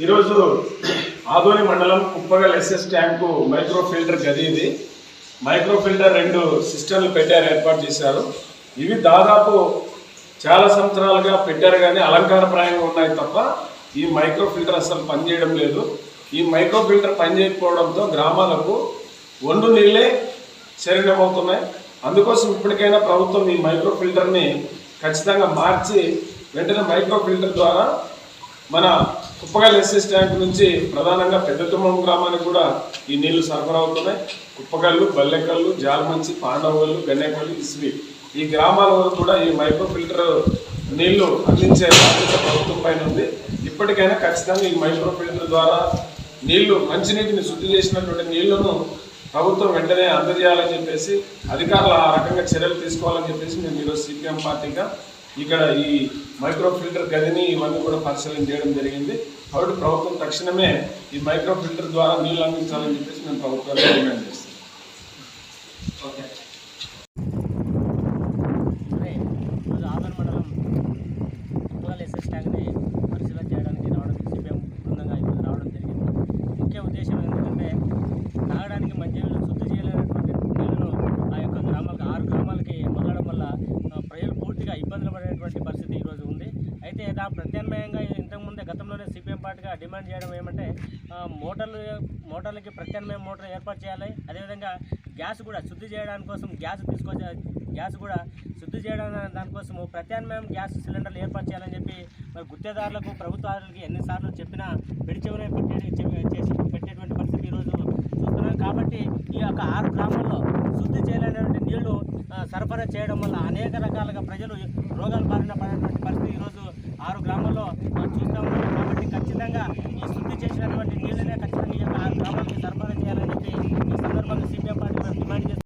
ఈరోజు ఆదోని మండలం Kuppagal SS tank micro filter గది ఇది. మైక్రో ఫిల్టర్ 2 సిస్టమ్లు పెట్టారు, ఏర్పాటు చేశారు. ఇవి దాదాపు చాలా సంవత్సరాలుగా పెట్టారు కానీ అలంకారప్రాయంగా ఉన్నాయి తప్ప ఈ మైక్రో ఫిల్టర్ అసలు పనిచేయడం లేదు. ఈ మైక్రో ఫిల్టర్ పనిచేయకపోవడంతో గ్రామాలకు ఒండు నీళ్ళే శరీరమవుతున్నాయి. అందుకోసం ఇప్పటికైనా ప్రభుత్వం ఈ మైక్రో ఫిల్టర్ని ఖచ్చితంగా మార్చి వెంటనే మైక్రో ఫిల్టర్ ద్వారా మన కుప్పగల్ ఎస్ఎస్ ట్యాంక్ నుంచి ప్రధానంగా పెద్దతుమ్మం గ్రామానికి కూడా ఈ నీళ్లు సరఫరా అవుతున్నాయి. కుప్పగల్లు, బల్లెకల్లు, జాలమంచి, పాండవగల్లు, గన్నేపల్లి, ఇస్వి ఈ గ్రామాల వరకు కూడా ఈ మైక్రో ఫిల్టర్ నీళ్లు అందించే బాధ్యత ప్రభుత్వం పైన ఉంది. ఇప్పటికైనా ఖచ్చితంగా ఈ మైక్రో ఫిల్టర్ ద్వారా నీళ్లు, మంచినీటిని శుద్ధి చేసినటువంటి నీళ్లను ప్రభుత్వం వెంటనే అందజేయాలని చెప్పేసి అధికారులు ఆ రకంగా చర్యలు తీసుకోవాలని చెప్పేసి మేము ఈరోజు సిపిఎం పార్టీగా ఇక్కడ ఈ మైక్రో ఫిల్టర్ గదిని ఇవన్నీ కూడా పరిశీలన చేయడం జరిగింది. కాబట్టి ప్రభుత్వం తక్షణమే ఈ మైక్రో ఫిల్టర్ ద్వారా నీళ్లు అందించాలని చెప్పేసి మేము ప్రభుత్వాన్ని డిమాండ్ చేస్తాం. ఆదోని మండలం కుప్పగల్ ఎస్ఎస్ ట్యాంక్ని పరిశీలన చేయడానికి సిపిఎం బృందంగా ఈరోజు రావడం జరిగింది. ముఖ్య ఉద్దేశం ఏంటంటే తాగడానికి మంచినీళ్ళు శుద్ధి చేయలేనటువంటి నీళ్లను ఆ యొక్క గ్రామాలకు 6 గ్రామాలకి మొదలడం వల్ల ప్రజలు పూర్తిగా ఇబ్బందులు పడేటువంటి పరిస్థితి ఈరోజు ఉంది. అయితే ప్రత్యామ్నాయంగా ఇంతకుముందే గతంలోనే సిపిఎం పార్టీగా డిమాండ్ చేయడం ఏమంటే మోటార్లకి ప్రత్యామ్నాయ మోటార్ ఏర్పాటు చేయాలి. అదేవిధంగా గ్యాస్ కూడా శుద్ధి చేయడానికి కోసం గ్యాస్ కూడా శుద్ధి చేయడం దానికోసం ప్రత్యామ్నాయం గ్యాస్ సిలిండర్లు ఏర్పాటు చేయాలని చెప్పి మరి గుత్తేదారులకు, ప్రభుత్వాలకు ఎన్నిసార్లు చెప్పినా పెడిచెవినే పెట్టేటువంటి పరిస్థితి ఈరోజు చూస్తున్నాం. కాబట్టి ఈ యొక్క 6 గ్రామాల్లో శుద్ధి చేయలేనటువంటి నీళ్లు సరఫరా చేయడం వల్ల అనేక రకాలుగా ప్రజలు రోగాల బారిన పడేటువంటి పరిస్థితి ఈరోజు 6 గ్రామాల్లో చూస్తూ ఉన్నాం.